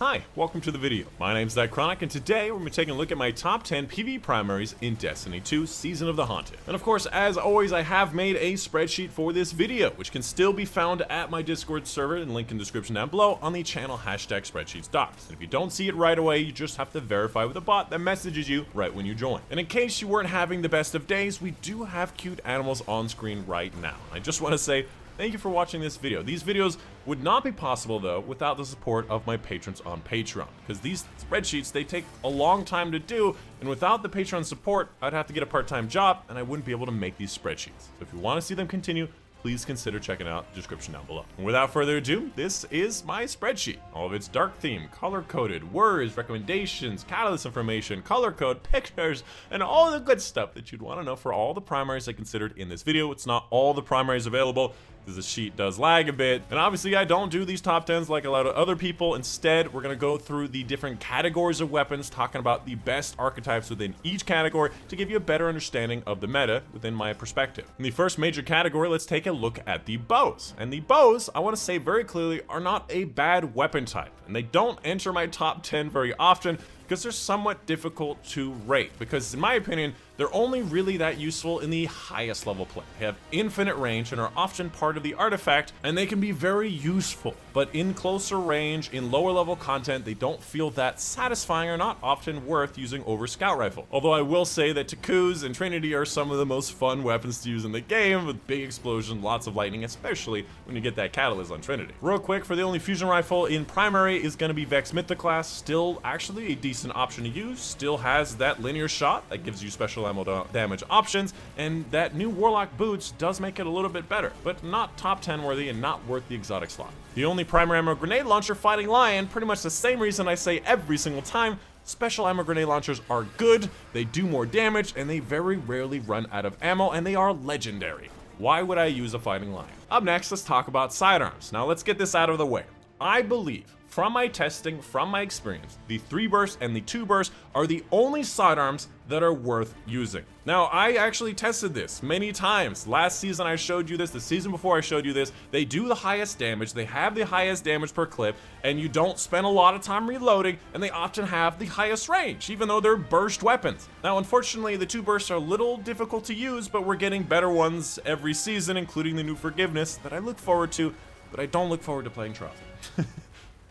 Hi, welcome to the video. My name's Dychronic, and today we're going to be taking a look at my top 10 PvE primaries in Destiny 2 Season of the Haunted. And of course, as always, I have made a spreadsheet for this video, which can still be found at my Discord server and link in the description down below on the channel #spreadsheetsdocs. And if you don't see it right away, you just have to verify with a bot that messages you right when you join. And in case you weren't having the best of days, we do have cute animals on screen right now. I just want to say thank you for watching this video. These videos would not be possible, though, without the support of my patrons on Patreon, because these spreadsheets, they take a long time to do, and without the Patreon support, I'd have to get a part-time job, and I wouldn't be able to make these spreadsheets. So if you want to see them continue, please consider checking out the description down below. And without further ado, this is my spreadsheet. All of its dark theme, color-coded, words, recommendations, catalyst information, color code, pictures, and all the good stuff that you'd want to know for all the primaries I considered in this video. It's not all the primaries available, because the sheet does lag a bit. And obviously I don't do these top 10s like a lot of other people. Instead, we're gonna go through the different categories of weapons, talking about the best archetypes within each category to give you a better understanding of the meta within my perspective. In the first major category, let's take a look at the bows. And the bows, I want to say very clearly, are not a bad weapon type, and they don't enter my top 10 very often because they're somewhat difficult to rate, because in my opinion, they're only really that useful in the highest level play. They have infinite range and are often part of the artifact, and they can be very useful, but in closer range, in lower level content, they don't feel that satisfying or not often worth using over Scout Rifle. Although I will say that Takus and Trinity are some of the most fun weapons to use in the game, with big explosions, lots of lightning, especially when you get that catalyst on Trinity. Real quick, for the only fusion rifle in primary is going to be Vex Mythoclast, still actually a decent option to use, still has that linear shot that gives you special ammo damage options, and that new Warlock boots does make it a little bit better, but not top 10 worthy and not worth the exotic slot. The only primary ammo grenade launcher, Fighting Lion, pretty much the same reason I say every single time. Special ammo grenade launchers are good, they do more damage, and they very rarely run out of ammo, and they are legendary. Why would I use a Fighting Lion? Up next, let's talk about sidearms. Now let's get this out of the way. I believe, from my testing, from my experience, the 3 burst and the 2 burst are the only sidearms that are worth using. Now, I actually tested this many times. Last season I showed you this, the season before I showed you this. They do the highest damage, they have the highest damage per clip, and you don't spend a lot of time reloading, and they often have the highest range, even though they're burst weapons. Now, unfortunately, the 2 bursts are a little difficult to use, but we're getting better ones every season, including the new Forgiveness that I look forward to, but I don't look forward to playing Trophy.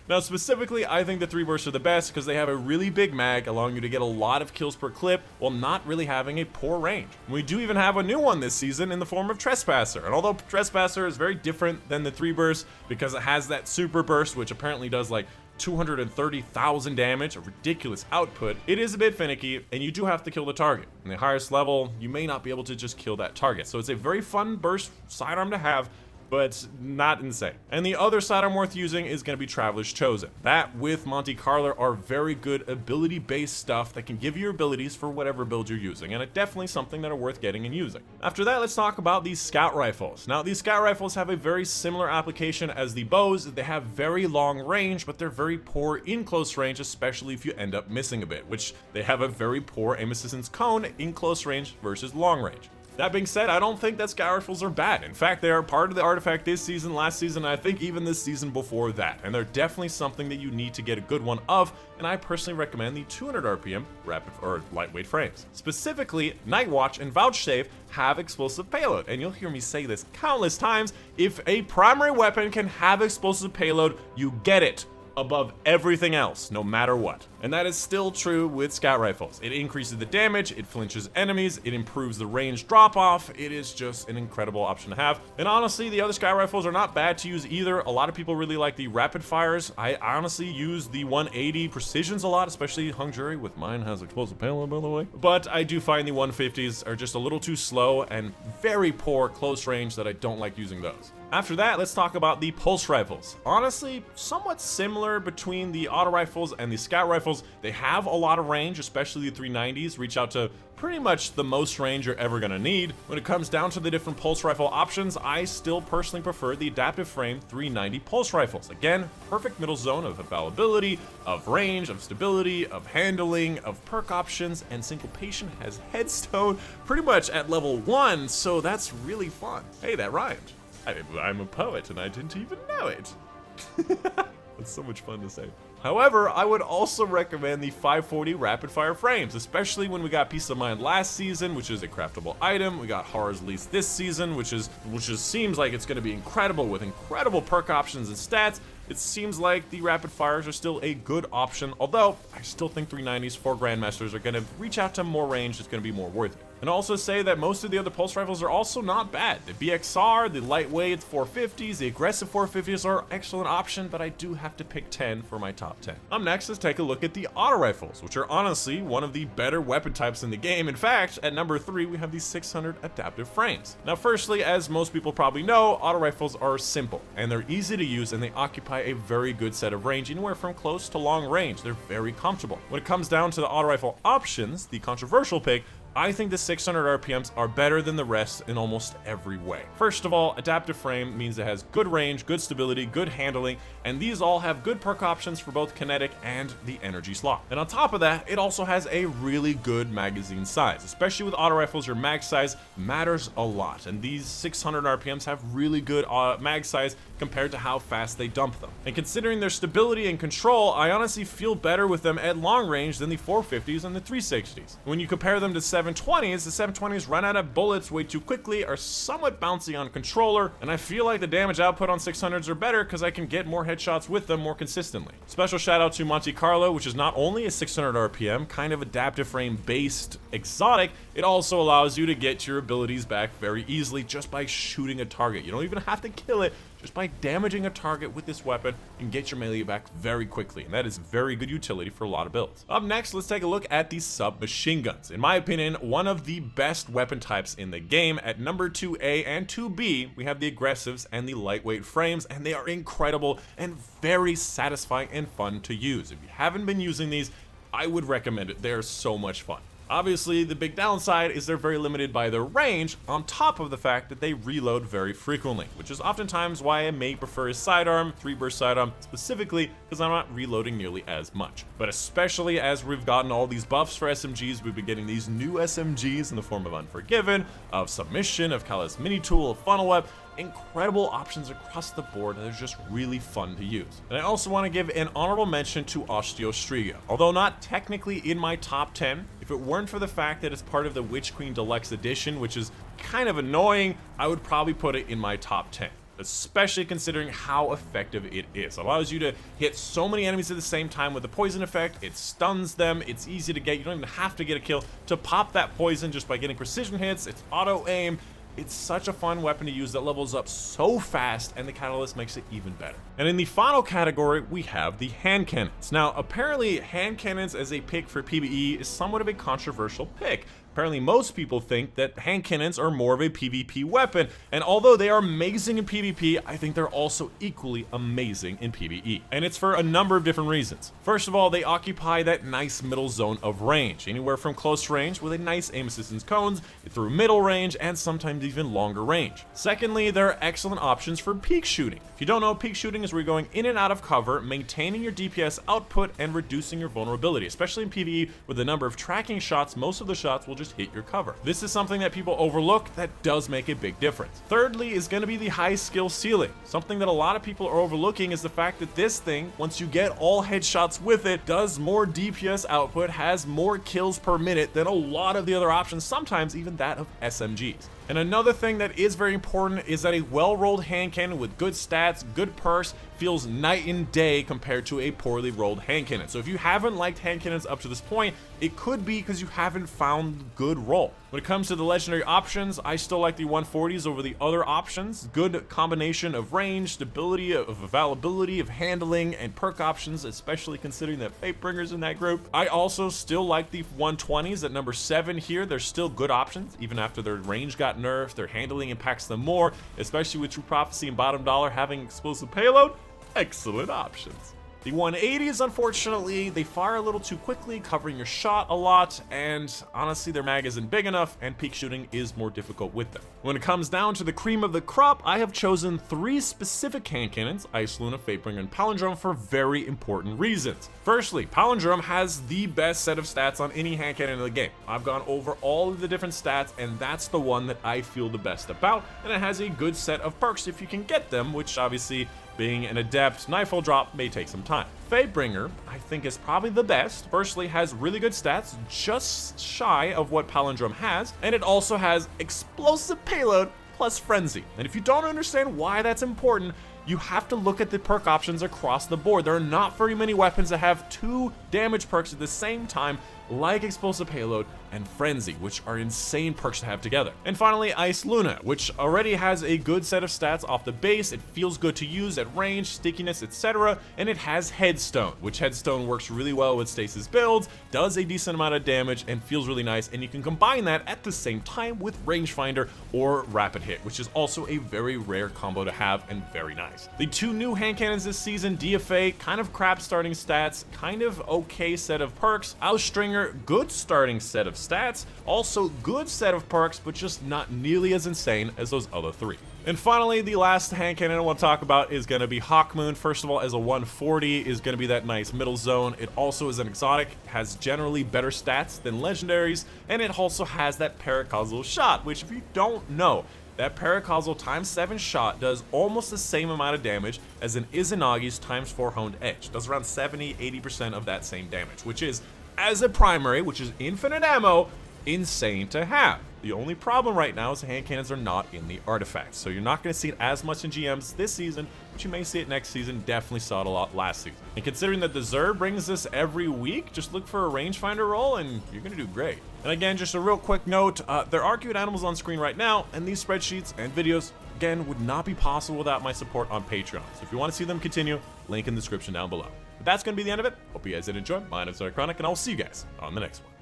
Now specifically, I think the 3 bursts are the best because they have a really big mag, allowing you to get a lot of kills per clip while not really having a poor range. We do even have a new one this season in the form of Trespasser, and although Trespasser is very different than the 3 bursts because it has that super burst, which apparently does like 230,000 damage, a ridiculous output, it is a bit finicky, and you do have to kill the target. In the highest level, you may not be able to just kill that target, so it's a very fun burst sidearm to have, but not insane. And the other sidearm worth using is going to be Traveler's Chosen. That with Monte Carlo are very good ability-based stuff that can give you your abilities for whatever build you're using, and it's definitely something that are worth getting and using. After that, let's talk about these Scout Rifles. Now, these Scout Rifles have a very similar application as the bows. They have very long range, but they're very poor in close range, especially if you end up missing a bit, which they have a very poor aim assistance cone in close range versus long range. That being said, I don't think that Scout Rifles are bad. In fact, they are part of the artifact this season, last season, and I think even this season before that. And they're definitely something that you need to get a good one of, and I personally recommend the 200 RPM rapid or lightweight frames. Specifically, Nightwatch and Vouchsafe have explosive payload, and you'll hear me say this countless times. If a primary weapon can have explosive payload, you get it above everything else, no matter what. And that is still true with Scout Rifles. It increases the damage, it flinches enemies, it improves the range drop-off. It is just an incredible option to have. And honestly, the other Scout Rifles are not bad to use either. A lot of people really like the rapid fires. I honestly use the 180 precisions a lot, especially Hung Jury, with mine has explosive payload, by the way. But I do find the 150s are just a little too slow and very poor close range that I don't like using those. After that, let's talk about the pulse rifles. Honestly, somewhat similar between the auto rifles and the scout rifles. They have a lot of range, especially the 390s, reach out to pretty much the most range you're ever gonna need. When it comes down to the different pulse rifle options, I still personally prefer the adaptive frame 390 pulse rifles. Again, perfect middle zone of availability, of range, of stability, of handling, of perk options, and syncopation has headstone pretty much at level 1, so that's really fun. Hey, that rhymed. I'm a poet and I didn't even know it. It's so much fun to say. However, I would also recommend the 540 rapid fire frames, especially when we got Peace of Mind last season, which is a craftable item. We got Horror's Lease this season, which seems like it's going to be incredible with incredible perk options and stats. It seems like the rapid fires are still a good option, although I still think 390s for Grandmasters are going to reach out to more range. It's going to be more worth it. And also say that most of the other pulse rifles are also not bad. The BXR, the lightweight 450s, the aggressive 450s are excellent option, but I do have to pick 10 for my top 10. Up next, let's take a look at the auto rifles, which are honestly one of the better weapon types in the game. In fact, at number 3, we have the 600 adaptive frames. Now, firstly, as most people probably know, auto rifles are simple and they're easy to use, and they occupy a very good set of range, anywhere from close to long range. They're very comfortable. When it comes down to the auto rifle options, the controversial pick, I think the 600 RPMs are better than the rest in almost every way. First of all, adaptive frame means it has good range, good stability, good handling, and these all have good perk options for both kinetic and the energy slot. And on top of that, it also has a really good magazine size. Especially with auto rifles, your mag size matters a lot, and these 600 RPMs have really good mag size compared to how fast they dump them. And considering their stability and control, I honestly feel better with them at long range than the 450s and the 360s. When you compare them to 720s, the 720s run out of bullets way too quickly, are somewhat bouncy on controller, and I feel like the damage output on 600s are better because I can get more headshots with them more consistently. Special shout out to Monte Carlo, which is not only a 600 RPM, kind of adaptive frame based exotic, it also allows you to get your abilities back very easily just by shooting a target. You don't even have to kill it. Just by damaging a target with this weapon, you can get your melee back very quickly, and that is very good utility for a lot of builds. Up next, let's take a look at the submachine guns. In my opinion, one of the best weapon types in the game. At number 2A and 2B, we have the aggressives and the lightweight frames, and they are incredible and very satisfying and fun to use. If you haven't been using these, I would recommend it. They are so much fun. Obviously, the big downside is they're very limited by their range, on top of the fact that they reload very frequently, which is oftentimes why I may prefer a sidearm, 3-burst sidearm, specifically because I'm not reloading nearly as much. But especially as we've gotten all these buffs for SMGs, we've been getting these new SMGs in the form of Unforgiven, of Submission, of Callous Mini Tool, of Funnel Web. Incredible options across the board, and they're just really fun to use. And I also want to give an honorable mention to Osteostriga. Although not technically in my top 10, if it weren't for the fact that it's part of the Witch Queen Deluxe Edition, which is kind of annoying, I would probably put it in my top 10. Especially considering how effective it is. It allows you to hit so many enemies at the same time with the poison effect. It stuns them. It's easy to get. You don't even have to get a kill to pop that poison just by getting precision hits. It's auto aim. It's such a fun weapon to use that levels up so fast, and the catalyst makes it even better. And in the final category, we have the hand cannons. Now, apparently hand cannons as a pick for PvE is somewhat of a controversial pick. Apparently most people think that hand cannons are more of a PvP weapon, and although they are amazing in PvP, I think they're also equally amazing in PvE. And it's for a number of different reasons. First of all, they occupy that nice middle zone of range, anywhere from close range with a nice aim assistance cones, through middle range, and sometimes even longer range. Secondly, they're excellent options for peak shooting. If you don't know, peak shooting is where you're going in and out of cover, maintaining your DPS output and reducing your vulnerability, especially in PvE with the number of tracking shots. Most of the shots will just hit your cover. This is something that people overlook that does make a big difference. Thirdly is going to be the high skill ceiling. Something that a lot of people are overlooking is the fact that this thing, once you get all headshots with it, does more DPS output, has more kills per minute than a lot of the other options, sometimes even that of SMGs. And another thing that is very important is that a well-rolled hand cannon with good stats, good perks, feels night and day compared to a poorly rolled hand cannon. So if you haven't liked hand cannons up to this point, it could be because you haven't found good roll. When it comes to the legendary options, I still like the 140s over the other options. Good combination of range, stability, of availability, of handling, and perk options, especially considering that Fatebringer's in that group. I also still like the 120s at number 7 here. They're still good options, even after their range got nerfed. Their handling impacts them more, especially with True Prophecy and Bottom Dollar having explosive payload. Excellent options. The 180s, unfortunately, they fire a little too quickly, covering your shot a lot, and honestly their mag isn't big enough, and peak shooting is more difficult with them. When it comes down to the cream of the crop, I have chosen 3 specific hand cannons, Ice Luna, Fatebringer, and Palindrome, for very important reasons. Firstly, Palindrome has the best set of stats on any hand cannon in the game. I've gone over all of the different stats, and that's the one that I feel the best about, and it has a good set of perks if you can get them, which obviously Being an adept, Nightfall drop may take some time. Fatebringer, I think, is probably the best. Firstly, has really good stats, just shy of what Palindrome has, and it also has explosive payload plus frenzy. And if you don't understand why that's important, you have to look at the perk options across the board. There are not very many weapons that have 2 damage perks at the same time, like explosive payload and frenzy, which are insane perks to have together. And finally, Ice Luna, which already has a good set of stats off the base. It feels good to use at range, stickiness, etc. And it has Headstone, which Headstone works really well with stasis builds, does a decent amount of damage, and feels really nice. And you can combine that at the same time with Rangefinder or Rapid Hit, which is also a very rare combo to have and very nice. The 2 new hand cannons this season, DFA, kind of crap starting stats, kind of okay set of perks. Ausstringer, good starting set of stats, also good set of perks, but just not nearly as insane as those other 3. And finally, the last hand cannon I want to talk about is going to be Hawkmoon. First of all, as a 140, is going to be that nice middle zone. It also is an exotic, has generally better stats than legendaries, and it also has that paracausal shot, which if you don't know, that paracausal ×7 shot does almost the same amount of damage as an Izanagi's ×4 honed edge. Does around 70-80% of that same damage, which is, as a primary, which is infinite ammo, insane to have. The only problem right now is the hand cannons are not in the artifacts, so you're not going to see it as much in GMs this season, but you may see it next season. Definitely saw it a lot last season. And considering that the Xur brings this every week, just look for a rangefinder roll and you're going to do great. And again, just a real quick note, there are cute animals on screen right now, and these spreadsheets and videos, again, would not be possible without my support on Patreon. So if you want to see them continue, link in the description down below. But that's going to be the end of it. Hope you guys did enjoy. My name is Dychronic, and I'll see you guys on the next one.